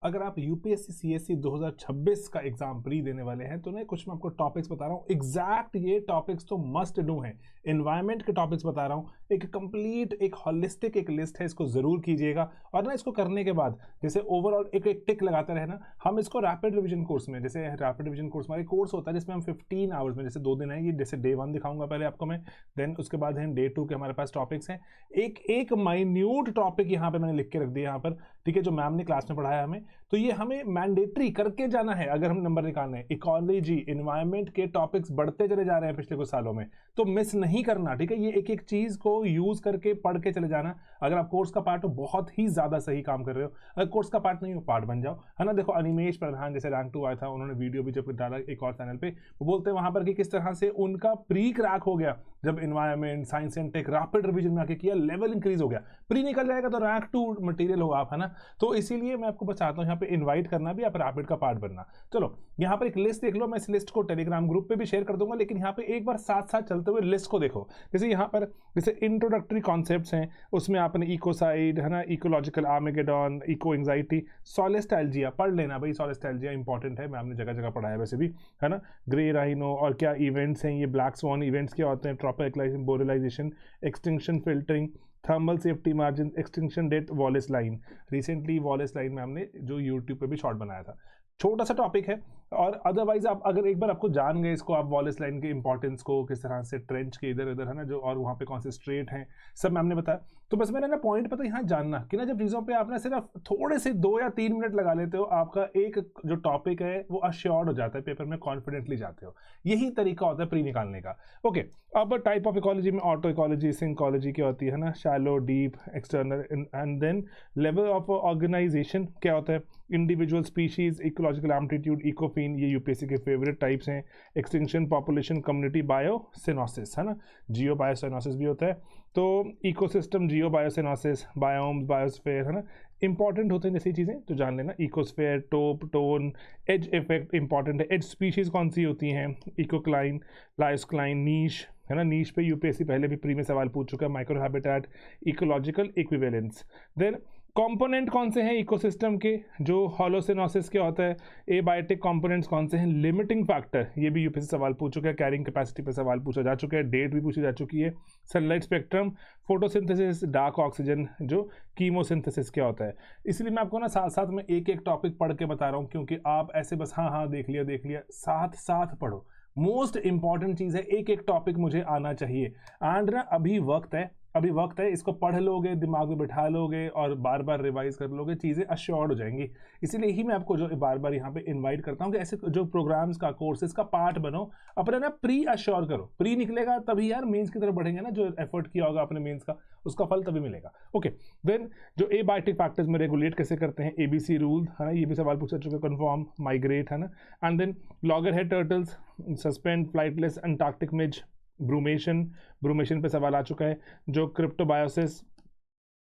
अगर आप UPSC CSC 2026 का एग्जाम प्री देने वाले हैं तो ना कुछ मैं आपको टॉपिक्स बता रहा हूँ, एग्जैक्ट ये टॉपिक्स तो मस्ट डू हैं। एनवायरनमेंट के टॉपिक्स बता रहा हूँ, एक कंप्लीट एक हॉलिस्टिक एक लिस्ट है, इसको जरूर कीजिएगा। और ना इसको करने के बाद जैसे ओवरऑल एक एक टिक लगाते रहना। हम इसको रैपिड रिवीजन कोर्स में, जैसे रैपिड रिवीजन कोर्स हमारे कोर्स होता है जिसमें हम 15 आवर्स में, जैसे 2 दिन है ये, जैसे डे 1 दिखाऊंगा पहले आपको मैं, देन उसके बाद है डे 2 के हमारे पास टॉपिक्स हैं। एक एक माइन्यूट टॉपिक यहाँ पे मैंने लिख के रख दिया यहाँ पर, ठीक है, जो मैम ने क्लास में पढ़ाया हमें, तो ये हमें मैंडेटरी करके जाना है अगर हम नंबर निकालने हैं। इकोलॉजी एनवायरनमेंट के टॉपिक्स बढ़ते चले जा रहे हैं पिछले कुछ सालों में, तो मिस नहीं करना, ठीक है। ये एक एक चीज को यूज करके पढ़ के चले जाना। अगर आप कोर्स का पार्ट हो बहुत ही ज्यादा सही काम कर रहे हो, अगर कोर्स का पार्ट नहीं हो पार्ट बन जाओ, है ना। देखो अनिमेश प्रधान जैसे रैंक 2 आया था, उन्होंने वीडियो भी जब डाला एक और चैनल पे, वो बोलते हैं वहां पर कि किस तरह से उनका प्री क्रैक हो गया जब environment science and tech rapid revision में आके किया, लेवल इंक्रीज हो गया। प्री निकल जाएगा तो रैंक 2 मटेरियल हो आप, है ना। तो इसीलिए मैं आपको बताता हूँ यहाँ पे इनवाइट करना भी, आप रैपिड का पार्ट बनना। चलो यहाँ पर एक लिस्ट देख लो, मैं इस लिस्ट को टेलीग्राम ग्रुप पे भी शेयर कर दूंगा, लेकिन यहाँ पे एक बार साथ साथ चलते हुए लिस्ट को देखो। जैसे यहाँ पर जैसे इंट्रोडक्टरी कॉन्सेप्ट्स हैं, उसमें आपने इकोसाइड, है ना, इकोलॉजिकल आर्मेगेडॉन, इको एंजाइटी, सोलेस्टैल्जिया पढ़ लेना भाई, सोलेस्टैल्जिया इंपॉर्टेंट है, मैम ने जगह जगह पढ़ाया वैसे भी, है ना। ग्रे राइनो और क्या इवेंट्स हैं, ये ब्लैक स्वान इवेंट्स क्या होते हैं, tropicalisation, borealisation, extinction filtering, thermal safety margin, extinction date, Wallace line. Recently Wallace line में हमने जो यूट्यूब पे भी शॉर्ट बनाया था, छोटा सा टॉपिक है। और अदरवाइज आप अगर एक बार आपको जान गए इसको, आप वॉलेस लाइन के इंपॉर्टेंस को, किस तरह से ट्रेंच के इधर उधर, है ना, जो और वहाँ पे कौन से स्ट्रेट हैं, सब मैम ने बताया। तो बस मेरा ना पॉइंट पता यहाँ जानना कि ना जब चीज़ों पे आप ना सिर्फ थोड़े से 2 या 3 मिनट लगा लेते हो, आपका एक जो टॉपिक है वो अश्योर्ड हो जाता है, पेपर में कॉन्फिडेंटली जाते हो। यही तरीका होता है प्री निकालने का। ओके, अब टाइप ऑफ इकोलॉजी में ऑटो इकोलॉजी, सिंकोलॉजी क्या होती है ना, shallow, deep, external, and then level of organisation क्या होता है, individual species, ecological amplitude, ecophene, ये यूपीएससी के फेवरेट टाइप्स हैं। एक्सटिंक्शन, पॉपुलेशन, कम्युनिटी, बायोसिनोसिस, है ना, जियो बायोसिनोसिस भी होता है। तो ecosystem, geo biocoenosis, biomes, biosphere, है ना, इंपॉर्टेंट होते हैं जैसी चीज़ें, तो जान लेना। इकोस्फेयर, टोप, टोन, एज इफेक्ट इंपॉर्टेंट है। एज स्पीशीज कौन सी होती हैं, इकोक्लाइन, लाइस्क्लाइन, नीश, है ना, नीश पे यूपीएससी पहले भी प्री में सवाल पूछ चुका है। Micro habitat, ecological equivalence. Then component कौन से हैं इकोसिस्टम के, जो हॉलोसिनोसिस क्या होता है, एबायोटिक कंपोनेंट्स कौन से हैं, लिमिटिंग फैक्टर, ये भी यूपीएससी सवाल पूछ चुका है। कैरिंग कैपेसिटी पे सवाल पूछा जा चुका है, डेट भी पूछी जा चुकी है। Sunlight spectrum, photosynthesis, dark oxygen, जो कीमोसिंथेसिस क्या होता है। इसलिए मैं आपको ना साथ साथ में एक एक टॉपिक पढ़ के बता रहा हूँ, क्योंकि आप ऐसे बस हाँ हाँ देख लिया, साथ साथ पढ़ो। मोस्ट इंपॉर्टेंट चीज़ है, एक एक टॉपिक मुझे आना चाहिए। एंड ना अभी वक्त है, इसको पढ़ लोगे, दिमाग में बिठा लोगे और बार बार रिवाइज कर लोगे, चीज़ें अश्योर्ड हो जाएंगी। इसीलिए ही मैं आपको जो बार बार यहाँ पे इनवाइट करता हूँ कि ऐसे जो प्रोग्राम्स का, कोर्सेज का पार्ट बनो, अपना ना प्री अश्योर करो। प्री निकलेगा तभी यार मेंस की तरफ बढ़ेंगे ना, जो एफर्ट किया होगा अपने मेंस का, उसका फल तभी मिलेगा। ओके, देन जो एबायोटिक फैक्टर्स में रेगुलेट कैसे करते हैं, एबीसी रूल, है ना, ये भी सवाल पूछा चुका है, कन्फर्म, माइग्रेट, है ना। And then loggerhead turtles, suspend, flightless, Antarctic midge, brumation पे सवाल आ चुका है। जो क्रिप्टोबायोसिस,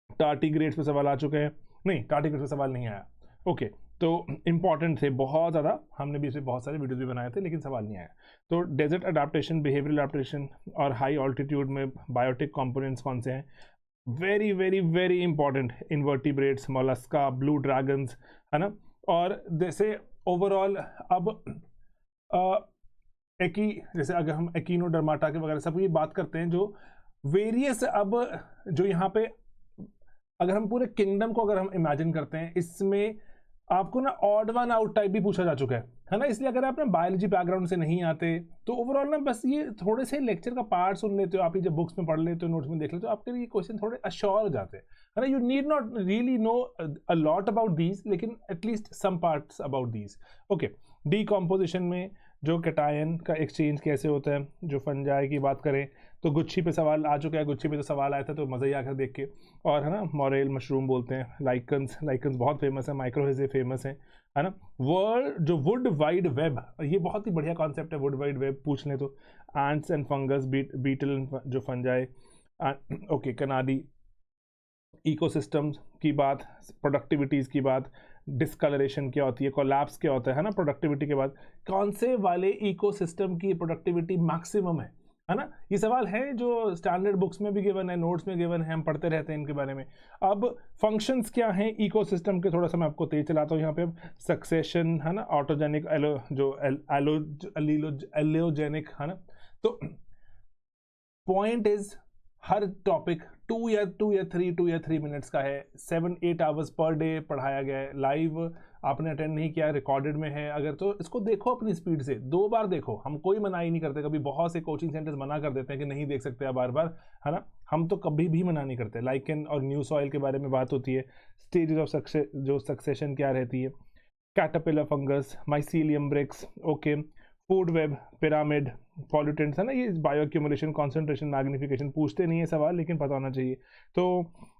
टार्टीग्रेड्स पे सवाल आ चुके हैं, नहीं टार्टीग्रेड्स पे सवाल नहीं आया। ओके, तो इंपॉर्टेंट थे बहुत ज़्यादा, हमने भी इसे बहुत सारे वीडियोस भी बनाए थे, लेकिन सवाल नहीं आया। तो डेजर्ट अडाप्टेशन, बिहेवियरल अडाप्टेशन, और हाई ऑल्टीट्यूड में बायोटिक कंपोनेंट्स कौन से हैं, very very very important, invertebrates, Mollusca, blue dragons, है ना। और जैसे ओवरऑल अब जैसे अगर हम एकिनोडर्माटा के वगैरह सब की बात करते हैं, जो वेरियस, अब जो यहाँ पे अगर हम पूरे किंगडम को अगर हम इमेजिन करते हैं, इसमें आपको ना ऑड वन आउट टाइप भी पूछा जा चुका है ना। इसलिए अगर आप ना बायोलॉजी बैकग्राउंड से नहीं आते तो ओवरऑल ना बस ये थोड़े से लेक्चर का पार्ट सुन लेते हो, आप ये जब बुक्स में पढ़ लेते हो, नोट्स में देख लेते हो, आपके लिए क्वेश्चन थोड़े अश्योर हो जाते हैं, है ना। You need not really know a lot about these, लेकिन at least some parts about these. Okay, decomposition में जो कैटायन का एक्सचेंज कैसे होता है, जो फंजाई की बात करें तो गुच्छी पे सवाल आ चुका है, गुच्छी पे तो सवाल आया था तो मज़ा ही आकर देख के। और है ना, मॉरेल मशरूम बोलते हैं, लाइकन्स बहुत फेमस है, माइक्रोहेजे फेमस है ना। वर्ल्ड जो वुड वाइड वेब, ये बहुत ही बढ़िया कॉन्सेप्ट है, वुड वाइड वेब पूछ लें तो। एंट्स एंड फंगस, बीटल, जो फंजाई, ओके, कनाडी, इकोसिस्टम्स की बात, प्रोडक्टिविटीज़ की बात, डिस्कलरेशन क्या होती है, कोलैप्स क्या होता है ना, प्रोडक्टिविटी के बाद कौन से वाले इकोसिस्टम की प्रोडक्टिविटी मैक्सिमम है है ना। ये सवाल है जो स्टैंडर्ड बुक्स में भी गिवन है, नोट्स में गिवन है, हम पढ़ते रहते हैं इनके बारे में। अब फंक्शंस क्या हैं इकोसिस्टम के, थोड़ा सा मैं आपको तेज चलाता हूँ यहाँ पे। सक्सेशन है ना, ऑटोजेनिक एलोजेनिक है ना। तो पॉइंट इज हर टॉपिक 2 या 3 मिनट्स का है, 7-8 आवर्स पर डे पढ़ाया गया है। लाइव आपने अटेंड नहीं किया, रिकॉर्डेड में है अगर, तो इसको देखो अपनी स्पीड से, 2 बार देखो। हम कोई मना ही नहीं करते, कभी बहुत से कोचिंग सेंटर्स मना कर देते हैं कि नहीं देख सकते आप बार बार, है ना। हम तो कभी भी मना नहीं करते। लाइकेन और न्यू सॉइल के बारे में बात होती है, स्टेजेस ऑफ जो सक्सेशन क्या रहती है, caterpillar fungus, mycelium bricks, okay, food web, pyramid, pollutants है ना। ये बायो एक्यूमुलेशन, कॉन्सेंट्रेशन, मैग्निफिकेशन पूछते नहीं है सवाल, लेकिन पता होना चाहिए। तो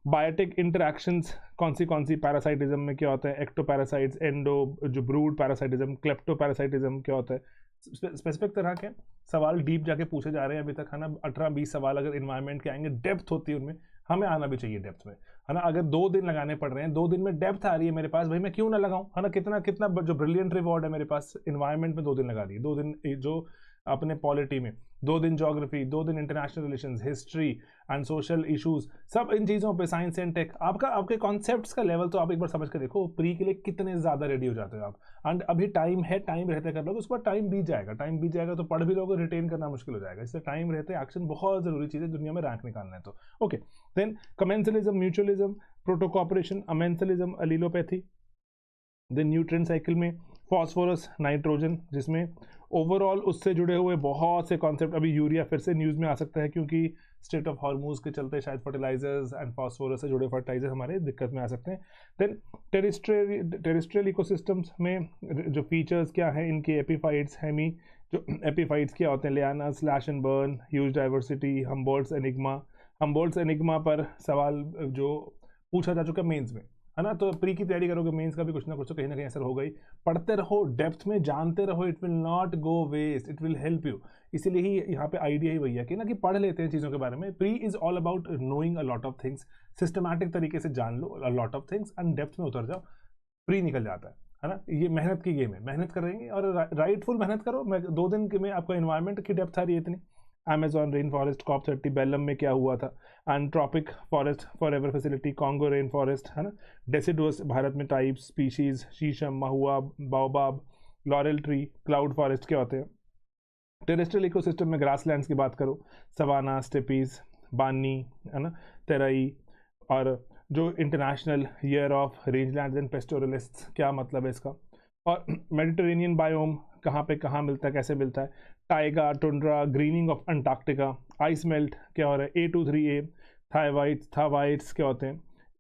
बायोटिक इंटरैक्शंस कौन सी, पैरासाइटिज्म में क्या होता है, एक्टोपैरासाइट्स, एंडो जो ब्रूड पैरासाइटिज्म, क्लेप्टोपैरासाइटिज्म क्या होता है, स्पेसिफिक तरह के सवाल डीप जाके पूछे जा रहे हैं अभी तक, है ना। 18-20 सवाल अगर इन्वायरमेंट के आएंगे, डेप्थ होती है उनमें, हमें आना भी चाहिए डेप्थ में, है ना। अगर 2 दिन लगाने पड़ रहे हैं, 2 दिन में डेप्थ आ रही है मेरे पास, भाई मैं क्यों ना लगाऊं, है ना। कितना कितना जो ब्रिलियंट रिवॉर्ड है मेरे पास, इन्वायरमेंट में 2 दिन लगा दिए, 2 दिन जो अपने पॉलिटी में, 2 दिन ज्योग्राफी, 2 दिन international relations, history and social issues, सब इन चीज़ों पे, साइंस एंड टेक। आपके कॉन्सेप्ट्स का लेवल तो आप एक बार समझ के देखो, प्री के लिए कितने ज़्यादा रेडी हो जाते हो आप। एंड अभी टाइम है, टाइम रहते कर लोगे, उसके बाद टाइम बीत जाएगा तो पढ़ भी लोगे, रिटेन करना मुश्किल हो जाएगा। इससे टाइम रहते एक्शन बहुत ज़रूरी चीज़ है दुनिया में रैंक निकालना है तो। Okay, then commensalism, mutualism, protocooperation, amensalism, allelopathy. Then nutrient cycle में फॉस्फोरस, नाइट्रोजन, जिसमें ओवरऑल उससे जुड़े हुए बहुत से कॉन्सेप्ट, अभी यूरिया फिर से न्यूज़ में आ सकता है क्योंकि स्टेट ऑफ हार्मोन्स के चलते शायद फर्टिलाइजर्स एंड फॉस्फोरस से जुड़े फर्टिलाइजर हमारे दिक्कत में आ सकते हैं। देन टेरेस्ट्रियल इकोसिस्टम्स में जो फीचर्स क्या हैं इनके, एपीफाइट्स, हेमी, जो एपीफाइट्स क्या होते हैं, liana, slash and burn, huge diversity, Humboldt's enigma पर सवाल जो पूछा जा चुका मेंस में, है ना। तो प्री की तैयारी करोगे, मेंस का भी कुछ ना कुछ तो कहीं ना कहीं असर होगा ही। पढ़ते रहो, डेप्थ में जानते रहो, it will not go waste, it will help you. इसीलिए ही यहाँ पे आइडिया ही वही है कि ना कि पढ़ लेते हैं चीज़ों के बारे में। Pre is all about knowing a lot of things, systematic तरीके से जान लो a lot of things and depth में उतर जाओ, प्री निकल जाता है ना। ये मेहनत की गेम है, मेहनत करेंगे और राइटफुल मेहनत करो। मैं 2 दिन में आपको इन्वायरमेंट की डेप्थ आ रही है इतनी। Amazon rain forest, COP30 Belum में क्या हुआ था, tropical forest forever facility, Congo rain forest, है ना। डेसिडुअस भारत में टाइप्स, स्पीशीज, शीशम, महुआ, baobab, laurel tree, cloud forest क्या होते हैं। टेरेस्ट्रियल इकोसिस्टम में ग्रासलैंड्स की बात करो, सवाना, स्टेपीज, बानी, है ना, तेराई। और जो international year of rangelands and pastoralists, क्या मतलब है इसका। और मेडिटेरेनियन बायोम कहाँ मिलता है, कैसे मिलता है, Tyga, tundra, grinning of Antarctica, ice melt क्या हो रहा है, A23A, थावाइट्स क्या होते हैं,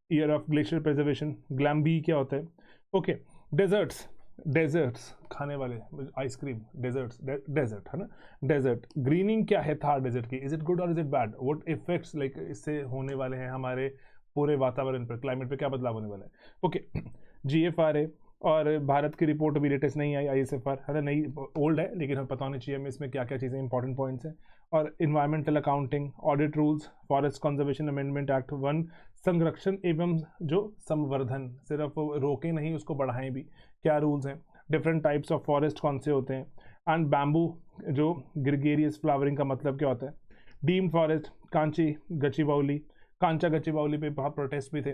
ईयर ऑफ ग्लेशियर प्रिजर्वेशन, ग्लैम्बी क्या होता है। ओके, डेजर्ट्स खाने वाले, आइसक्रीम, डेजर्ट है ना। डेजर्ट ग्रीनिंग क्या है थार डेजर्ट की, इज इट गुड और is it bad, what effects like इससे होने वाले हैं हमारे पूरे वातावरण पर, क्लाइमेट पे क्या बदलाव होने वाला है। ओके, GFRA, और भारत की रिपोर्ट अभी लेटेस्ट नहीं आई, ISFR है ना, नई ओल्ड है लेकिन हमें पता होनी चाहिए हमें इसमें क्या क्या चीज़ें इंपॉर्टेंट पॉइंट्स हैं। और environmental accounting, audit rules, forest conservation amendment act, one संरक्षण एवं जो संवर्धन, सिर्फ रोकें नहीं उसको बढ़ाएं भी, क्या रूल्स हैं, डिफरेंट टाइप्स ऑफ फॉरेस्ट कौन से होते हैं, एंड बैम्बू जो ग्रिगेरियस फ्लावरिंग का मतलब क्या होता है, डीम्ड फॉरेस्ट, कांचा गच्चीबाउली पे बहुत प्रोटेस्ट भी थे।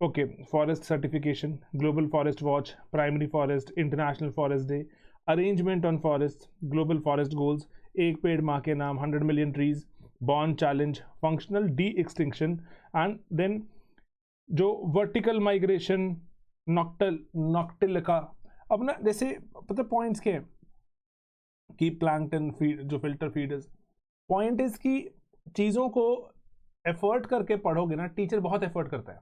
Okay, forest certification, global forest watch, primary forest, international forest day, arrangement on forest, global forest goals, एक पेड़ माँ के नाम, 100 million trees, Bonn challenge, functional de extinction, and then जो वर्टिकल माइग्रेशन, नॉक्टिल का। अब ना जैसे पता पॉइंट्स के कि प्लैंकटन फीड जो फिल्टर फीडर्स, पॉइंट इज कि चीज़ों को एफर्ट करके पढ़ोगे ना, टीचर बहुत एफर्ट करता है,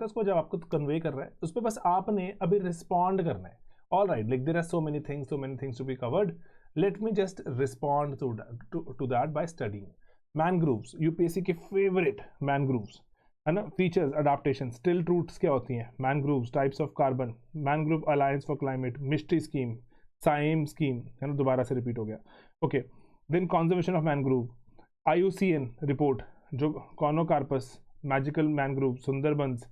उसको जब आपको कन्वे कर रहा है उस पर बस आपने अभी रिस्पॉन्ड करना है। All right, like there are so many things to be covered, let me just respond to that by studying. Mangroves, UPSC के फेवरेट मैनग्रोव्स, है ना। फीचर्स, अडाप्टेशन, स्टिल ट्रूथ्स क्या होती हैं, mangroves, types of carbon, mangrove alliance for climate, MISHTI scheme, SAIME scheme, है ना, दोबारा से रिपीट हो गया। Okay, then conservation of mangrove, IUCN report, जो Conocarpus, magical mangrove, Sundarbans,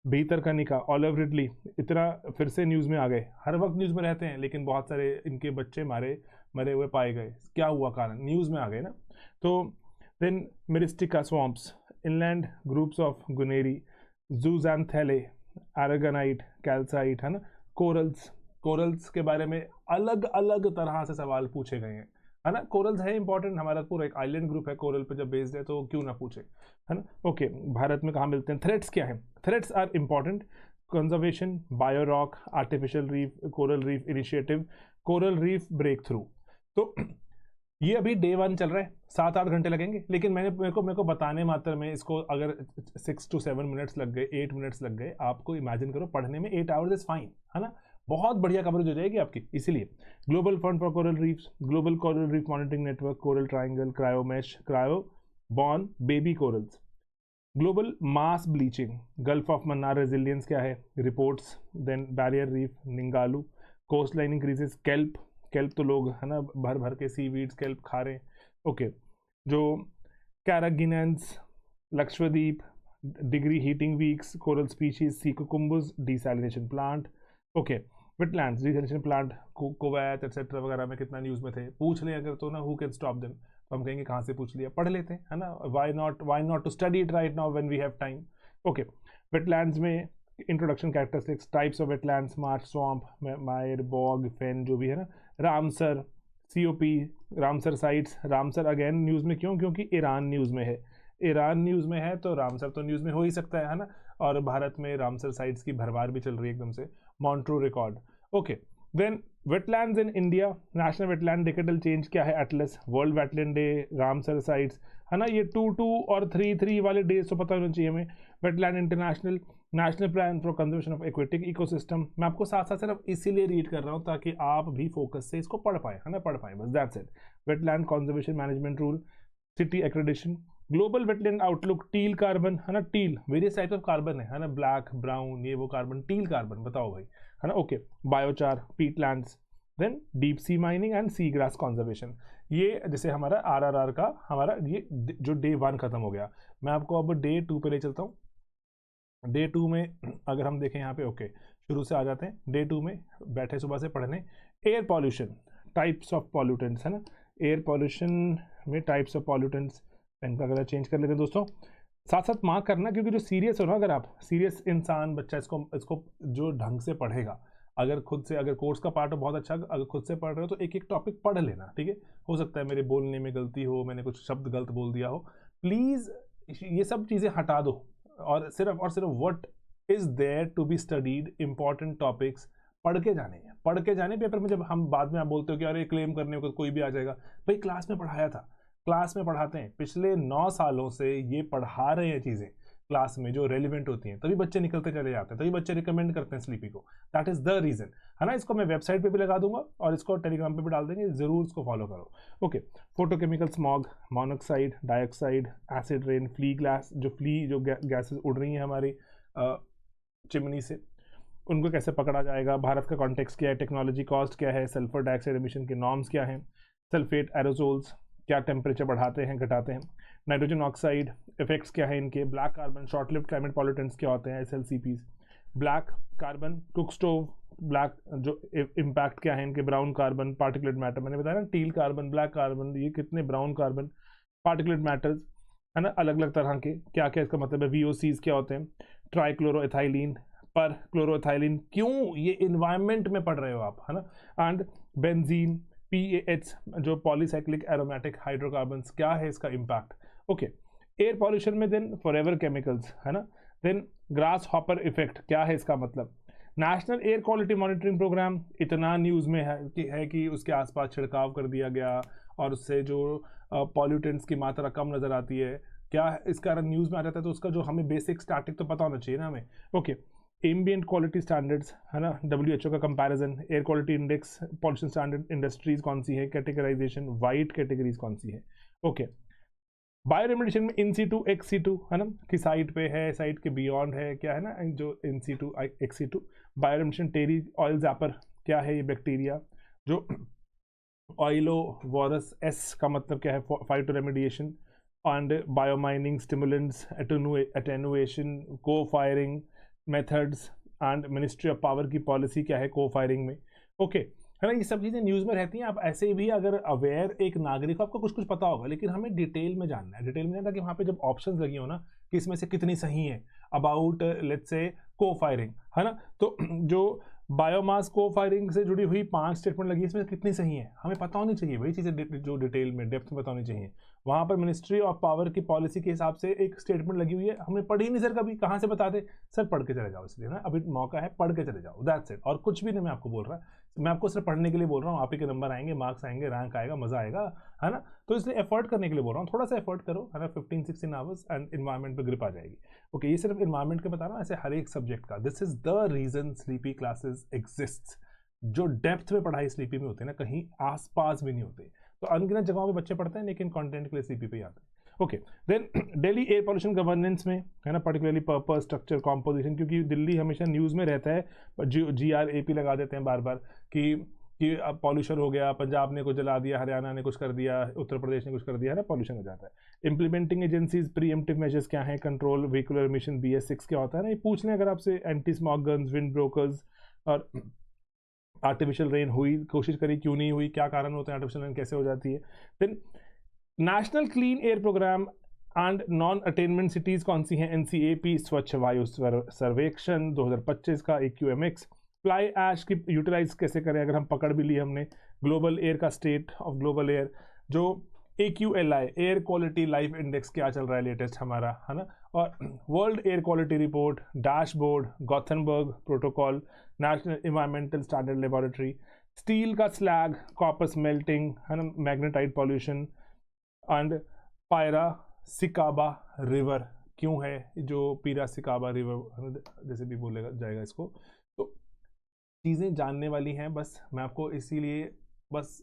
Bhitarkanika, olive Ridley, इतना फिर से न्यूज़ में आ गए, हर वक्त न्यूज़ में रहते हैं लेकिन बहुत सारे इनके बच्चे मारे मरे हुए पाए गए, क्या हुआ कारण, न्यूज़ में आ गए ना। तो then Myristica swamps, inland groups of Gunneri, zooxanthellae, aragonite, calcite, है ना। कोरल्स, कोरल्स के बारे में अलग अलग तरह से सवाल पूछे गए हैं, है ना। कोरल्स है इंपॉर्टेंट, हमारा पूरा एक आइलैंड ग्रुप है कोरल पे जब बेस्ड है, तो क्यों ना पूछे, है ना। ओके, भारत में कहाँ मिलते हैं, थ्रेट्स क्या है, threats are important, conservation, bio rock, artificial reef, coral reef initiative, coral reef breakthrough. तो ये अभी डे 1 चल रहा है, 7-8 घंटे लगेंगे, लेकिन मेरे को बताने मात्र में इसको अगर 6 to 7 मिनट्स लग गए, 8 मिनट्स लग गए, आपको इमेजिन करो पढ़ने में 8 आवर्स इज फाइन, है ना। बहुत बढ़िया कवरेज हो जाएगी आपकी। इसीलिए global fund for coral reefs, global coral reef monitoring network, coral triangle, cryomesh, cryo born baby corals, global mass bleaching, Gulf of Mannar resilience क्या है, reports, then barrier reef, Ningaloo, coast line increases, kelp, kelp तो लोग, है ना, भर भर के seaweeds kelp खा रहे हैं। ओके, जो carrageenans, Lakshadweep, degree heating weeks, coral species, sea cucumbers, desalination plant. Okay, wetlands, desalination plant, Kuwait etcetera वगैरह में कितना न्यूज़ में थे, पूछ लें अगर तो ना, हु कैन स्टॉप देम। तो हम कहेंगे कहाँ से पूछ लिया, पढ़ लेते हैं, है ना। Why not to study it right now when we have time. Okay, wetlands में introduction, characteristics, types of wetlands, marsh, swamp, mire, bog, fen, जो भी है ना, Ramsar, COP, Ramsar sites. Ramsar again news में क्यों, क्योंकि ईरान न्यूज़ में है, ईरान न्यूज़ में है तो रामसर तो न्यूज़ में हो ही सकता है ना। और भारत में रामसर साइट्स की भरमार भी चल रही है एकदम से। Montreux record. Okay, then wetlands in India, national wetland decadal change क्या है, atlas, world wetland day, Ramsar sites, है ना। ये 2 और 3 वाले डेज तो पता होना चाहिए हमें। Wetland international, national plan for conservation of aquatic ecosystem. मैं आपको साथ साथ सिर्फ इसीलिए रीड कर रहा हूँ ताकि आप भी फोकस से इसको पढ़ पाए, है ना, पढ़ पाए, बस that's it. Wetland conservation management rule, city accreditation, global wetland outlook, teal carbon, है ना, teal various type of carbon है ना, ब्लैक, ब्राउन, ये वो कार्बन, टील कार्बन, बताओ भाई, है ना। Okay, biochar, peatlands, then deep sea mining and sea grass conservation. ये जैसे हमारा आरआरआर का हमारा ये जो डे 1 खत्म हो गया, मैं आपको अब डे 2 पे ले चलता हूँ। डे 2 में अगर हम देखें यहाँ पे, ओके, शुरू से आ जाते हैं। डे 2 में बैठे सुबह से पढ़ने, air pollution, types of pollutants, है ना। एयर पॉल्यूशन में टाइप्स ऑफ पॉल्यूटेंट्स, पेन का कलर चेंज कर लेते हैं दोस्तों। साथ साथ मार्क करना, क्योंकि जो सीरियस हो ना, अगर आप सीरियस इंसान बच्चा इसको जो ढंग से पढ़ेगा, अगर खुद से, अगर कोर्स का पार्ट हो बहुत अच्छा, अगर खुद से पढ़ रहे हो तो एक एक टॉपिक पढ़ लेना, ठीक है। हो सकता है मेरे बोलने में गलती हो, मैंने कुछ शब्द गलत बोल दिया हो, प्लीज़ ये सब चीज़ें हटा दो और सिर्फ what is there to be studied, important topics पढ़ के जाने हैं, पढ़ के जाने। पेपर में जब हम बाद में आप बोलते हो कि अरे क्लेम करने को कोई भी आ जाएगा, भाई क्लास में पढ़ाया था, क्लास में पढ़ाते हैं, पिछले 9 सालों से ये पढ़ा रहे हैं चीज़ें क्लास में जो रेलिवेंट होती हैं, तभी बच्चे निकलते चले जाते हैं, तभी बच्चे रिकमेंड करते हैं स्लीपी को। दैट इज़ द रीज़न, है ना। इसको मैं वेबसाइट पे भी लगा दूंगा और इसको टेलीग्राम पे भी डाल देंगे, ज़रूर इसको फॉलो करो। Okay, photochemical smog, monoxide, dioxide, acid rain, flue gas, जो गैसेज उड़ रही हैं हमारी चिमनी से, उनको कैसे पकड़ा जाएगा, भारत का कॉन्टेक्स्ट क्या है, टेक्नोलॉजी कॉस्ट क्या है, सल्फर डाइऑक्साइड एमिशन के नॉर्म्स क्या हैं, सल्फेट एरोजोल्स क्या टेम्परेचर बढ़ाते हैं घटाते हैं, नाइट्रोजन ऑक्साइड इफेक्ट्स क्या है इनके, black carbon, short lived climate pollutants क्या होते हैं, SLCPs, black carbon, cook stove, black जो इम्पैक्ट क्या है इनके, ब्राउन कार्बन, पार्टिकुलेट मैटर, मैंने बताया ना, टील कार्बन, ब्लैक कार्बन, ये कितने ब्राउन कार्बन, पार्टिकुलेट मैटर्स, है ना, अलग अलग तरह के, क्या क्या इसका मतलब है, VOCs क्या होते हैं, ट्राइक्लोरोएथाइलिन, पर क्लोरोएथाइलिन, क्यों, ये इन्वायरमेंट में पढ़ रहे हो आप, है ना, एंड बेंजीन, PAH जो पॉलीसाइक्लिक एरोमेटिक हाइड्रोकार्बन्स, क्या है इसका इम्पैक्ट। ओके, एयर पॉल्यूशन में देन फॉरएवर केमिकल्स, है ना, देन ग्रास हॉपर इफेक्ट क्या है इसका मतलब, national air quality monitoring programme इतना न्यूज़ में है कि उसके आसपास छिड़काव कर दिया गया और उससे जो पॉल्यूटेंट्स की मात्रा कम नज़र आती है, क्या इस कारण न्यूज़ में आ जाता है, तो उसका जो हमें बेसिक स्टैटिक तो पता होना चाहिए ना हमें। ओके, एम्बिएंट क्वालिटी स्टैंडर्ड्स, है ना, WHO का comparison, air quality index, pollution standard, industries कौन सी है, कैटेगराइजेशन, वाइड कैटेगरीज कौन सी है। ओके, बायोरेमेडिएशन में इन सीटू, एक्स सीटू, है ना, कि साइट पे है, साइट के बियॉन्ड है, क्या है ना, जो in situ, ex situ, bioremediation, TERI oil zapper, क्या है ये बैक्टीरिया, जो ऑयलो वॉरस, एस का मतलब क्या है, phytoremediation, and biomining, stimulants, attenuation, cofiring methods, and ministry of power की पॉलिसी क्या है को फायरिंग में। ओके, है ना, ये सब चीज़ें न्यूज़ में रहती हैं। आप ऐसे भी अगर अवेयर एक नागरिक हो, आपको कुछ कुछ पता होगा, लेकिन हमें डिटेल में जानना है। डिटेल में जानना कि वहाँ पे जब ऑप्शंस लगी हो ना कि इसमें से कितनी सही है, अबाउट लेट्स से को फायरिंग, है ना, तो जो बायोमास को फायरिंग से जुड़ी हुई 5 स्टेटमेंट लगी है, इसमें कितनी सही है हमें पता होनी चाहिए। वही चीज़ें जो डिटेल में डेप्थ में पता होनी चाहिए। वहाँ पर मिनिस्ट्री ऑफ पावर की पॉलिसी के हिसाब से एक स्टेटमेंट लगी हुई है, हमने पढ़ी नहीं सर कभी, कहाँ से बता दे सर, पढ़ के चले जाओ, इसलिए ना अभी मौका है, पढ़ के चले जाओ, दैट्स इट। और कुछ भी नहीं मैं आपको बोल रहा, मैं आपको सिर्फ पढ़ने के लिए बोल रहा हूँ। आप ही के नंबर आएंगे, मार्क्स आएंगे, रैंक आएगा, मजा आएगा, है ना, तो इसलिए एफर्ट करने के लिए बोल रहा हूँ, थोड़ा सा एफर्ट करो, है ना, 15-16 आवर्स एंड इन्वायरमेंट पे ग्रिप आ जाएगी। ओके, ये सिर्फ इन्वायरमेंट के बता रहा हूँ, ऐसे हर एक सब्जेक्ट का। This is the reason sleepy classes exist. जो डेप्थ में पढ़ाई स्लीपी में होते हैं ना, कहीं आसपास भी नहीं होते। तो अनगिनत जगहों पे बच्चे पढ़ते हैं, लेकिन कंटेंट के लिए स्लीपी पे ही आते हैं। Okay, then Delhi air pollution governance में, है ना, पर्टिकुलरली पर्पस, स्ट्रक्चर, कॉम्पोजिशन, क्योंकि दिल्ली हमेशा न्यूज़ में रहता है, GRAP लगा देते हैं बार बार कि अब पॉल्यूशन हो गया, पंजाब ने कुछ जला दिया, हरियाणा ने कुछ कर दिया, उत्तर प्रदेश ने कुछ कर दिया, है ना, पॉल्यूशन हो जाता है। इंप्लीमेंटिंग एजेंसीज प्रीएम्प्टिव मेजर्स क्या है, कंट्रोल व्हीकुलर एमिशन BS6 क्या होता है ना, ये पूछ लें अगर आपसे। Anti smog guns, wind brokers, और आर्टिफिशियल रेन हुई, कोशिश करी, क्यों नहीं हुई, क्या कारण होते हैं, आर्टिफिशियल रेन कैसे हो जाती है। Then national clean air programme and non attainment cities कौन सी हैं, NCAP स्वच्छ वायु सर्वेक्षण 2025 का, AQMX। फ्लाई ऐश की यूटिलाइज कैसे करें, अगर हम पकड़ भी ली हमने। ग्लोबल एयर का स्टेट ऑफ ग्लोबल एयर, जो AQLI air quality life index क्या चल रहा है लेटेस्ट हमारा, है ना, और world air quality report, dashboard, Gothenburg protocol, national environmental standard laboratory, steel का स्लैग, कॉपर्स मेल्टिंग, है ना, मैग्नेटाइट पॉल्यूशन, एंड पायरा सिकाबा रिवर क्यों है, जो पीरा सिकाबा रिवर जैसे भी बोलेगा जाएगा इसको। तो चीज़ें जानने वाली हैं, बस मैं आपको इसीलिए बस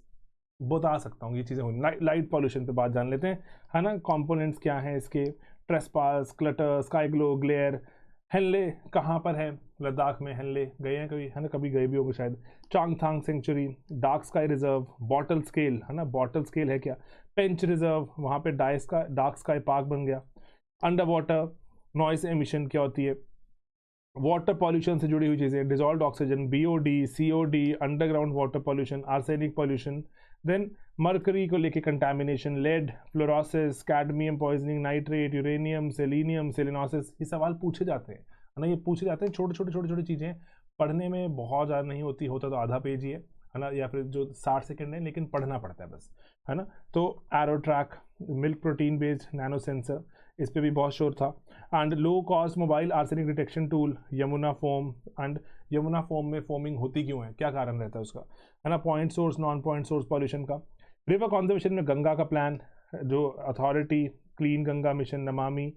बता सकता हूँ ये चीज़ें होंगी। लाइट पॉल्यूशन पे बात जान लेते हैं, है ना, कंपोनेंट्स क्या हैं इसके, trespass, clutter, sky glow, glare. Hanle कहाँ पर है, लद्दाख में। हेनले गए हैं कभी, है ना, कभी गए भी होंगे शायद। Changthang sanctuary, dark sky reserve, Bortle scale, है ना, बॉटल स्केल है क्या, पेंच रिजर्व, वहाँ पे डार्क स्काई पार्क बन गया। अंडर वाटर नॉइस एमिशन क्या होती है, वाटर पॉल्यूशन से जुड़ी हुई चीज़ें, dissolve oxygen, BOD, COD, underground water pollution, arsenic pollution. Then mercury को लेके contamination, lead, fluorosis, cadmium poisoning, nitrate, uranium, selenium, selenosis, ये सवाल पूछे जाते हैं, है ना, ये पूछे जाते हैं। छोटे छोटे चीज़ें पढ़ने में बहुत ज़्यादा नहीं होती, होता तो आधा पेज ही है ना, या फिर जो 60 सेकेंड है, लेकिन पढ़ना पड़ता है बस, है ना। तो arrow track, milk protein based nano sensor, इस पर भी बहुत शोर था। And low cost mobile arsenic detection tool, Yamuna foam. And Yamuna foam में फोमिंग होती क्यों है, क्या कारण रहता है उसका, है ना, point source, non point source pollution का। रिवर कॉन्जर्वेशन में गंगा का प्लान, जो authority, clean Ganga mission, Namami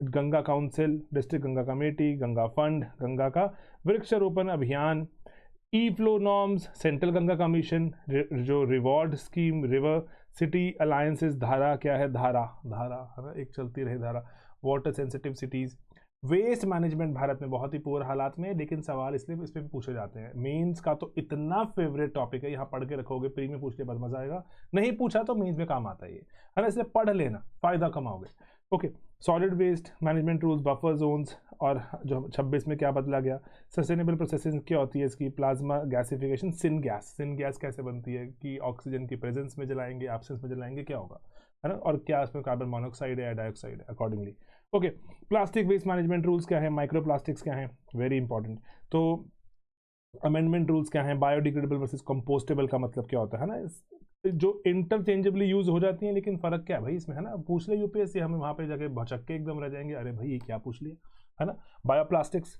Ganga council, district Ganga committee, Ganga fund, Ganga का वृक्षारोपण अभियान, E flow norms, central Ganga commission, जो reward scheme, river city alliances, Dhara क्या है, धारा है ना, एक चलती रहे धारा। Water sensitive cities, waste management Bharat में बहुत ही पुअर हालात में है, लेकिन सवाल इसलिए इस पर भी पूछे जाते हैं। मेंस का तो इतना फेवरेट टॉपिक है, यहाँ पढ़ के रखोगे, प्री में पूछ के बाद मजा आएगा, नहीं पूछा तो मेंस में काम आता है ये, है ना, इसलिए पढ़ लेना, फायदा कमाओगे। Okay, solid waste management rules, buffer zones, और जो 26 में क्या बदला गया, सस्टेनेबल प्रोसेसिंग क्या होती है इसकी, प्लाज्मा गैसिफिकेशन, सिन गैस कैसे बनती है, कि ऑक्सीजन की प्रेजेंस में जलाएंगे, एब्सेंस में जलाएंगे, क्या होगा, है ना, और क्या इसमें कार्बन मोनोऑक्साइड है या डाइऑक्साइड है accordingly. Okay, plastic waste management rules क्या है, माइक्रो प्लास्टिक्स क्या है, वेरी इंपॉर्टेंट। तो अमेंडमेंट रूल्स क्या है, बायोडिग्रेडेबल वर्सेस कंपोस्टेबल का मतलब क्या होता है ना, जो इंटरचेंजेबली यूज हो जाती हैं, लेकिन फ़र्क क्या है भाई इसमें, है ना, पूछ ले UPSC, हमें वहाँ पे जाके भचक के एकदम रह जाएंगे, अरे भाई ये क्या पूछ लिया, है ना। Bioplastics,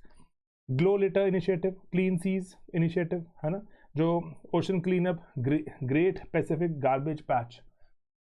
GloLitter initiative, clean seas initiative, है ना, जो ocean clean up, great Pacific garbage patch,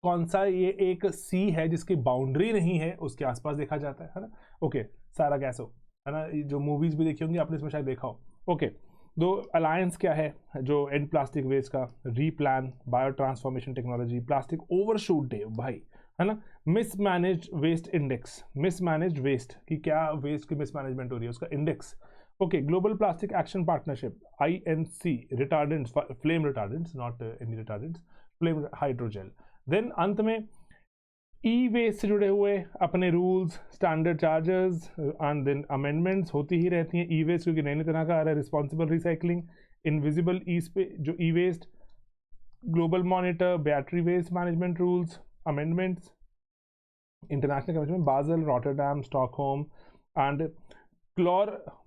कौन सा ये एक सी है जिसकी बाउंड्री नहीं है, उसके आसपास देखा जाता है ना। ओके, सारा गैसो, है ना, जो मूवीज भी देखी होंगी आपने, इसमें शायद देखा हो। ओके, दो अलायंस क्या है, जो एंड प्लास्टिक वेस्ट का, replan, bio transformation technology, plastic overshoot day भाई, है ना, mismanaged waste index, mismanaged waste की क्या वेस्ट की मिसमैनेजमेंट हो रही है, उसका index. Okay, global plastic action partnership, INC, retardants, flame retardants, not any retardants, flame hydrogel. Then अंत में ई वेस्ट से जुड़े हुए अपने rules, standard charges and then amendments होती ही रहती हैं। ई वेस्ट क्योंकि नई नई तरह का आ रहा है, रिस्पॉन्सिबल रिसाइकलिंग, इनविजिबल जो E waste, global monitor, battery waste management rules, amendments, international convention में Basel, Rotterdam, Stockholm and chlorpyrifos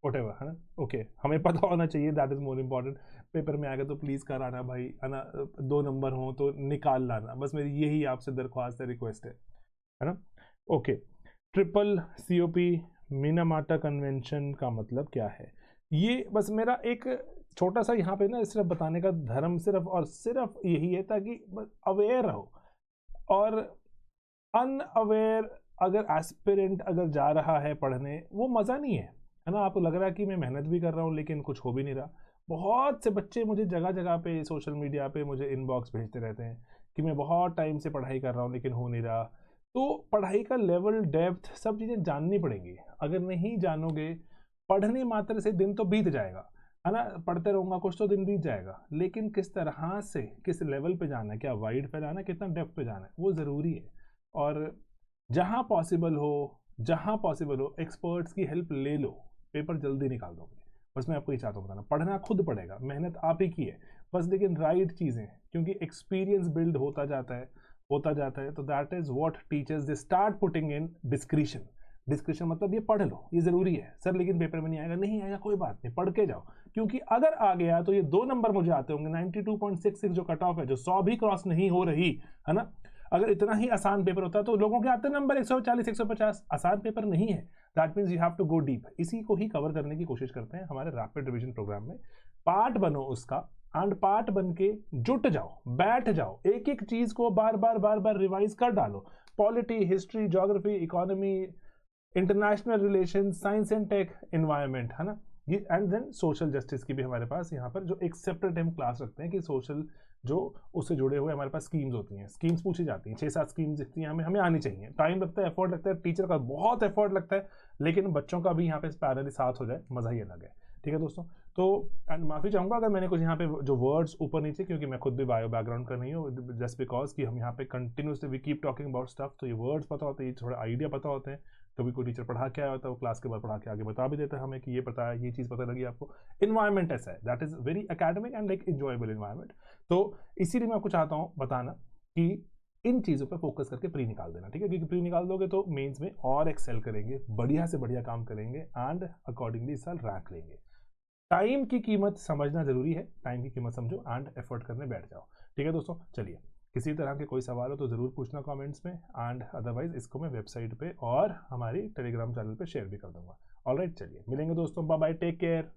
whatever, है ना। ओके, हमें पता होना चाहिए, that is more important. Paper में आएगा तो प्लीज़ कराना भाई, है ना, 2 नंबर हो तो निकाल लाना, बस मेरी यही आपसे दरख्वास्त है, रिक्वेस्ट है ना। Okay, triple COP Minamata convention का मतलब क्या है, ये बस मेरा एक छोटा सा यहाँ पे ना सिर्फ बताने का धर्म सिर्फ और सिर्फ यही है, ताकि अवेयर रहो। और अनअवेयर अगर एस्पिरेंट अगर जा रहा है पढ़ने, वो मज़ा नहीं है ना। आपको लग रहा है कि मैं मेहनत भी कर रहा हूँ लेकिन कुछ हो भी नहीं रहा। बहुत से बच्चे मुझे जगह जगह पे सोशल मीडिया पे मुझे इनबॉक्स भेजते रहते हैं कि मैं बहुत टाइम से पढ़ाई कर रहा हूँ लेकिन हो नहीं रहा। तो पढ़ाई का लेवल, डेप्थ, सब चीज़ें जाननी पड़ेंगी। अगर नहीं जानोगे, पढ़ने मात्र से दिन तो बीत जाएगा, है ना, पढ़ते रहूँगा कुछ तो दिन बीत जाएगा, लेकिन किस तरह से, किस लेवल पे जाना है, क्या वाइड पे जाना है, कितना डेप्थ पे जाना है, वो ज़रूरी है। और जहाँ पॉसिबल हो एक्सपर्ट्स की हेल्प ले लो, पेपर जल्दी निकाल दोगे। बस मैं आपको ये चाहता हूँ बताना, पढ़ना खुद पड़ेगा, मेहनत आप ही की है बस, लेकिन राइट चीज़ें, क्योंकि एक्सपीरियंस बिल्ड होता जाता है तो that is what teachers they start putting in description. मतलब ये पढ़ लो, ये ज़रूरी है सर, लेकिन पेपर में नहीं आएगा कोई बात नहीं, पढ़ के जाओ, क्योंकि अगर आ गया तो ये 2 नंबर मुझे आते होंगे। 92.66 जो कट ऑफ है, जो 100 भी क्रॉस नहीं हो रही, है ना। अगर इतना ही आसान पेपर होता तो लोगों के आते नंबर 140 150। आसान पेपर नहीं है, that means you have to go deep. इसी को ही कवर करने की कोशिश करते हैं हमारे रैपिड रिवीजन प्रोग्राम में। पार्ट बनो उसका, एंड पार्ट बन के जुट जाओ, बैठ जाओ, एक एक चीज को बार बार रिवाइज कर डालो। Polity, history, geography, economy, international relation, science and tech, environment, है ना। ये एंड देन सोशल जस्टिस की भी हमारे पास यहाँ पर जो एक सेपरेट हम क्लास रखते हैं कि सोशल जो उससे जुड़े हुए हमारे पास स्कीम्स होती हैं, स्कीम्स पूछी जाती हैं, 6-7 स्कीम्स दिखती हैं, हमें आनी चाहिए। टाइम लगता है, एफर्ट लगता है, टीचर का बहुत एफर्ट लगता है, लेकिन बच्चों का भी यहाँ पे पैरेलली साथ हो जाए, मज़ा ही अलग है। ठीक है दोस्तों, तो एंड माफ़ी चाहूँगा अगर मैंने कुछ यहाँ पे जो वर्ड्स ऊपर नीचे, क्योंकि मैं खुद भी बायो बैकग्राउंड का नहीं हूँ, जस्ट बिकॉज कि हम यहाँ पे continuously we keep talking about stuff, तो ये वर्ड्स पता होते हैं, ये थोड़ा आइडिया पता होते हैं। कभी कोई टीचर पढ़ा के आया होता है, वो क्लास के बाद पढ़ा के आगे बता भी देता है हमें कि ये पता है, ये चीज़ पता लगी आपको। इन्वायरमेंट ऐसा है, that is very academic and like enjoyable environment. तो इसीलिए मैं आपको चाहता हूँ बताना कि इन चीज़ों पर फोकस करके प्री निकाल देना, ठीक है, क्योंकि प्री निकाल दोगे तो मेंस में और एक्सेल करेंगे, बढ़िया से बढ़िया काम करेंगे एंड अकॉर्डिंगली इस साल रैंक लेंगे। टाइम की कीमत समझना जरूरी है, टाइम की कीमत समझो एंड एफर्ट करने बैठ जाओ। ठीक है दोस्तों, चलिए, किसी तरह के कोई सवाल हो तो ज़रूर पूछना कमेंट्स में, एंड अदरवाइज इसको मैं वेबसाइट पे और हमारी टेलीग्राम चैनल पे शेयर भी कर दूंगा। ऑलराइट, चलिए मिलेंगे दोस्तों, बाय बाय, टेक केयर।